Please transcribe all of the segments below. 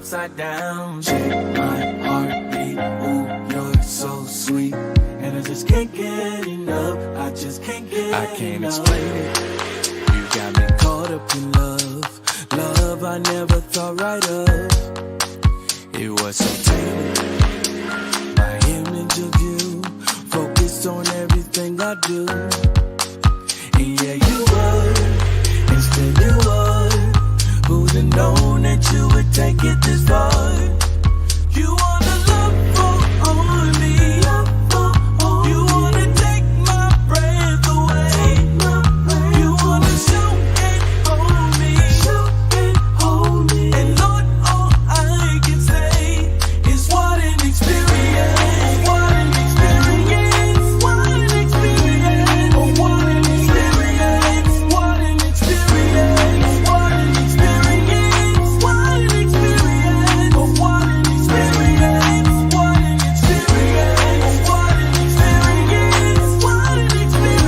upside down. Check my heartbeat, ooh, you're so sweet. And I just can't get enough, I just can't get enough. I can't explain it, you got me caught up in love. Love I never thought right of. It was so tainted, my image of you, focused on everything I do. And yeah, you would, and still you would. Who'd have known that you would take it this far? You wanna love for only, you wanna take my breath away. You wanna shoot and hold me, and Lord, all I can say is what an experience, what an experience, what an experience, oh what an experience, what an experience, what an experience, what an experience, oh what an experience, what an experience, what an experience, what an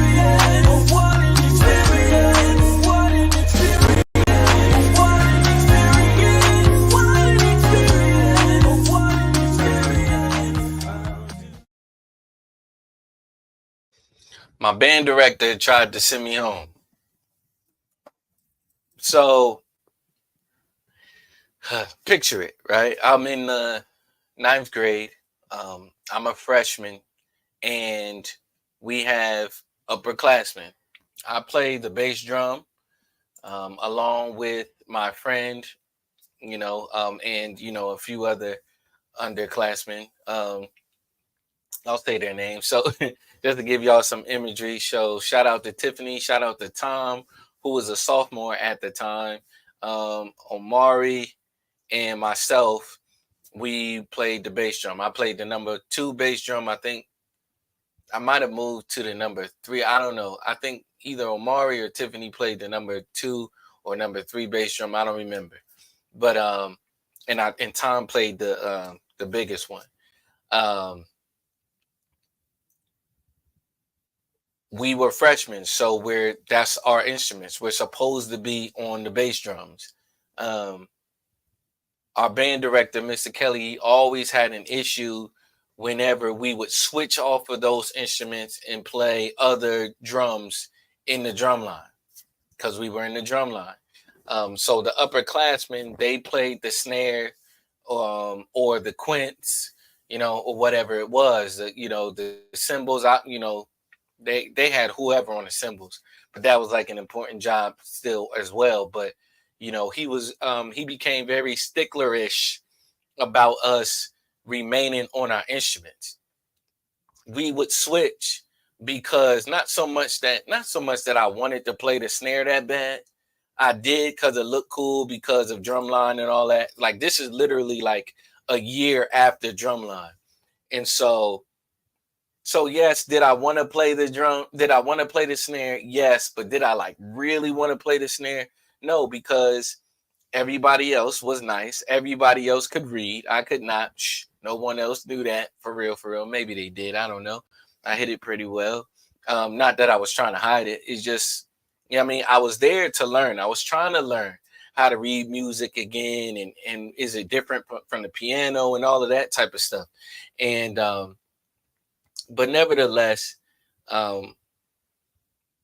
experience, oh what an experience, what an experience, what an experience, what an experience, oh what an experience. My band director tried to send me home. So picture it, right? I'm in the ninth grade. I'm a freshman, and we have upperclassmen. I play the bass drum along with my friend, and a few other underclassmen. I'll say their names. So just to give y'all some imagery. So shout out to Tiffany, shout out to Tom, who was a sophomore at the time. Omari and myself, we played the bass drum. I played the number 2 bass drum. I think I might have moved to the number 3. I don't know. I think either Omari or Tiffany played the number 2 or number 3 bass drum. I don't remember. But and Tom played the biggest one. We were freshmen, so that's our instruments. We're supposed to be on the bass drums. Our band director, Mr. Kelly, always had an issue whenever we would switch off of those instruments and play other drums in the drum line, because we were in the drum line. So the upperclassmen, they played the snare or the quints, or whatever it was. The cymbals, they had whoever on the cymbals, but that was like an important job still as well. But he became very sticklerish about us remaining on our instruments. We would switch because not so much that I wanted to play the snare that bad. I did because it looked cool, because of drumline and all that. Like, this is literally like a year after drumline. And so yes, did I want to play the drum? Did I want to play the snare? Yes. But did I like really want to play the snare? No, because everybody else was nice. Everybody else could read. I could not. No one else knew that. For real. Maybe they did. I don't know. I hit it pretty well. Not that I was trying to hide it. It's just, I was there to learn. I was trying to learn how to read music again. And is it different from the piano and all of that type of stuff? And, but nevertheless,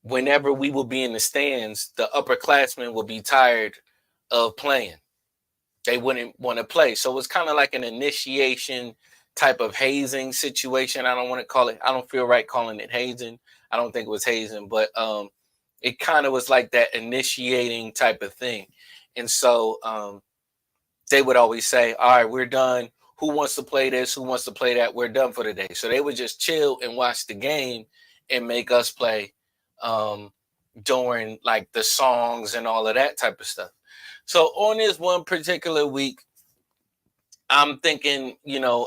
whenever we will be in the stands, the upperclassmen will be tired of playing. They wouldn't want to play. So it was kind of like an initiation type of hazing situation. I don't want to call it, I don't feel right calling it hazing. I don't think it was hazing, but it kind of was like that initiating type of thing. And so they would always say, all right, we're done. Who wants to play this? Who wants to play that? We're done for the day. So they would just chill and watch the game and make us play during like the songs and all of that type of stuff. So on this one particular week, I'm thinking,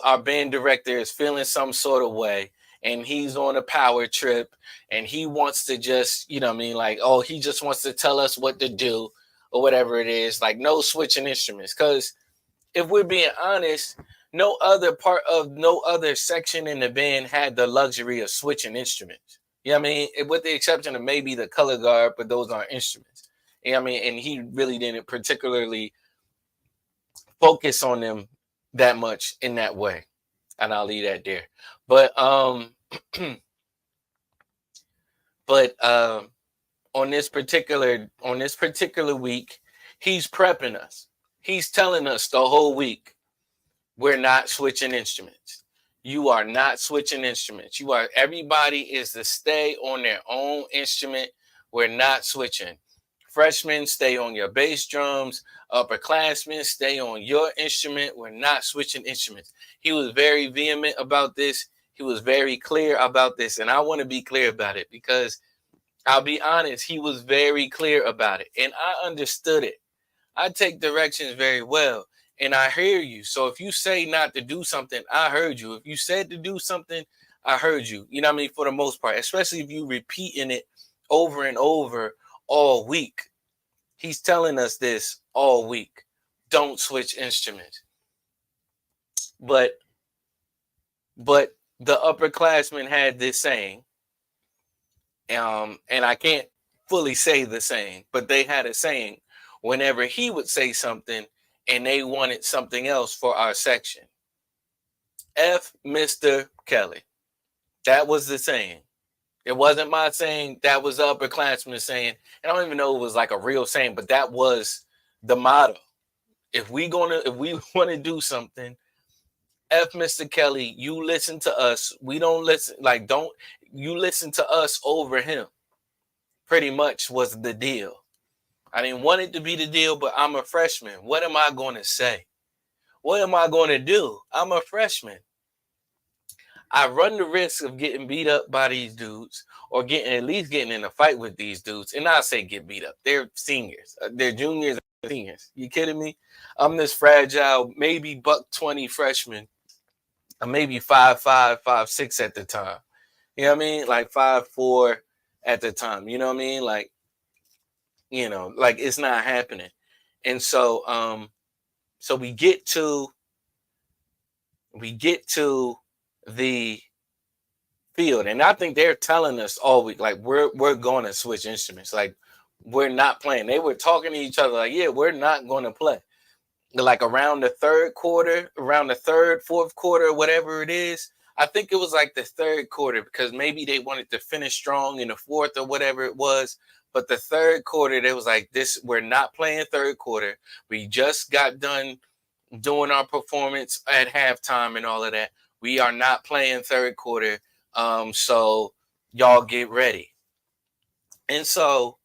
our band director is feeling some sort of way, and he's on a power trip, and he wants to just, he just wants to tell us what to do or whatever it is, like no switching instruments. Because if we're being honest, no other section in the band had the luxury of switching instruments. With the exception of maybe the color guard, but those aren't instruments. And he really didn't particularly focus on them that much in that way. And I'll leave that there. But but on this particular week, he's prepping us. He's telling us the whole week, we're not switching instruments. You are not switching instruments. Everybody is to stay on their own instrument. We're not switching. Freshmen, stay on your bass drums. Upperclassmen, stay on your instrument. We're not switching instruments. He was very vehement about this. He was very clear about this. And I want to be clear about it because I'll be honest, he was very clear about it. And I understood it. I take directions very well. And I hear you. So if you say not to do something, I heard you. If you said to do something, I heard you. You know what I mean? For the most part, especially if you repeating it over and over all week. He's telling us this all week. Don't switch instruments. But the upperclassmen had this saying, and I can't fully say the saying, but they had a saying whenever he would say something and they wanted something else for our section. F Mr. Kelly. That was the saying. It wasn't my saying. That was the upperclassmen saying. And I don't even know it was like a real saying, but that was the motto. If we want to do something, F Mr. Kelly, you listen to us. We don't listen. Don't you listen to us over him. Pretty much was the deal. I didn't want it to be the deal, but I'm a freshman. What am I going to say? What am I going to do? I'm a freshman. I run the risk of getting beat up by these dudes or at least getting in a fight with these dudes. And I say get beat up. They're seniors. They're juniors and seniors. You kidding me? I'm this fragile, maybe $120 freshman. Maybe 5'5", 5'6" at the time. You know what I mean? Like 5'4" at the time. You know what I mean? Like, it's not happening. And so so we get to the field, and I think they're telling us all week, like, we're going to switch instruments. Like, we're not playing. They were talking to each other like, yeah, we're not going to play. Like around the third quarter, fourth quarter, whatever it is. I think it was like the third quarter because maybe they wanted to finish strong in the fourth or whatever it was. But the third quarter, they was like, we're not playing third quarter. We just got done doing our performance at halftime and all of that. We are not playing third quarter. So y'all get ready. And so,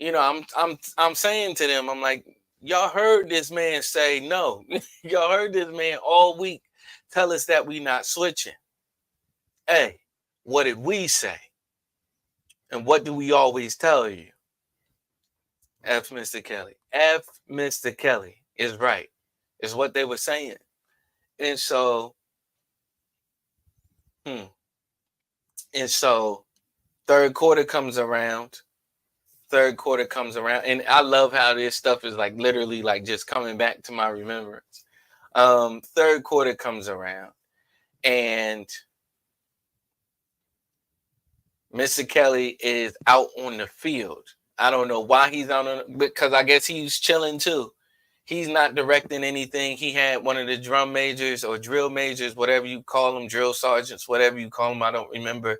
I'm saying to them, I'm like, y'all heard this man say no. Y'all heard this man all week tell us that we not switching. Hey, what did we say? And what do we always tell you? F Mr. Kelly. F Mr. Kelly is right. Is what they were saying. And so, and so third quarter comes around. And I love how this stuff is like literally like just coming back to my remembrance. Third quarter comes around and Mr. Kelly is out on the field. I don't know why he's out on, because I guess he's chilling too. He's not directing anything. He had one of the drum majors or drill majors, whatever you call them, drill sergeants, whatever you call them. I don't remember.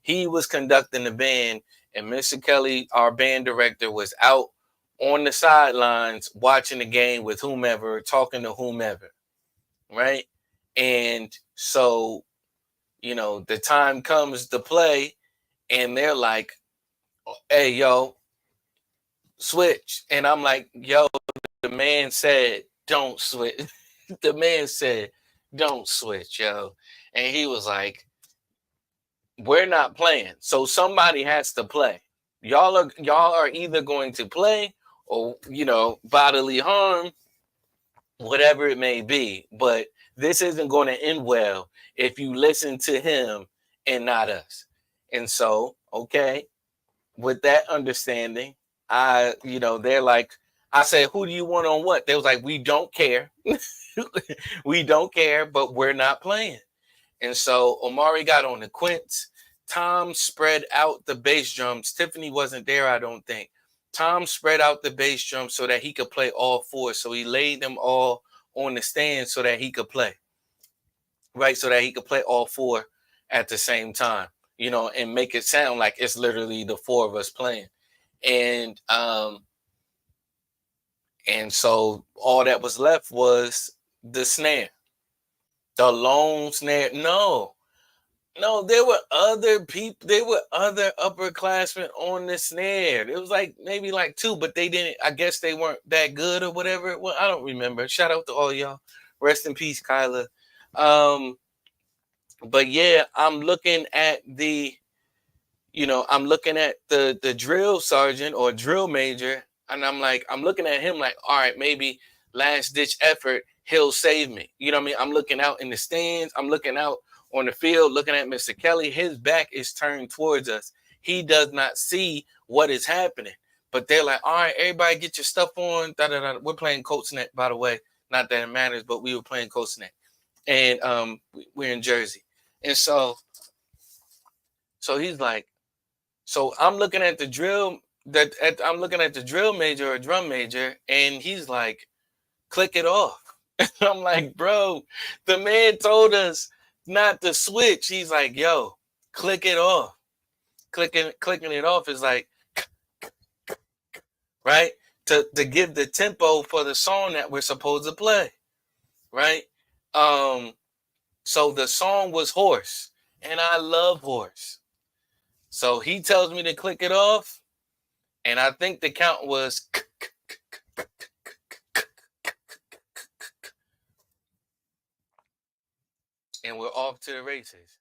He was conducting the band, and Mr. Kelly, our band director, was out on the sidelines watching the game with whomever, talking to whomever, right? And so, the time comes to play, and they're like, hey, yo, switch. And I'm like, yo, the man said, don't switch. The man said, don't switch, yo. And he was like, we're not playing. So somebody has to play. Y'all are either going to play or, bodily harm, whatever it may be. But this isn't going to end well if you listen to him and not us. And so, okay, with that understanding, they're like, I said, who do you want on what? They was like, we don't care. We don't care, but we're not playing. And so Omari got on the quints. Tom spread out the bass drums. Tiffany wasn't there, I don't think. Tom spread out the bass drums so that he could play all four. So he laid them all on the stand so that he could play, right? So that he could play all four at the same time, and make it sound like it's literally the four of us playing. And so all that was left was the snare, the lone snare. No, there were other people. There were other upperclassmen on the snare. It was like maybe like two, but they didn't. I guess they weren't that good or whatever. Well, I don't remember. Shout out to all y'all. Rest in peace, Kyla. Um, but yeah, I'm looking at the drill sergeant or drill major, and I'm looking at him like, all right, maybe last ditch effort, he'll save me. You know what I mean? I'm looking out in the stands, I'm looking out on the field, looking at Mr. Kelly. His back is turned towards us. He does not see what is happening. But they're like, all right, everybody get your stuff on. Da, da, da. We're playing Colts Net, by the way. Not that it matters, but we were playing Colts Net. And we're in Jersey. And so he's like, so I'm looking at the I'm looking at the drill major or drum major, and he's like, click it off. I'm like, bro, the man told us not to switch. He's like, yo, click it off. Clicking it off is like, right? To give the tempo for the song that we're supposed to play. Right? So the song was Horse, and I love Horse. So he tells me to click it off, and I think the count was, and we're off to the races.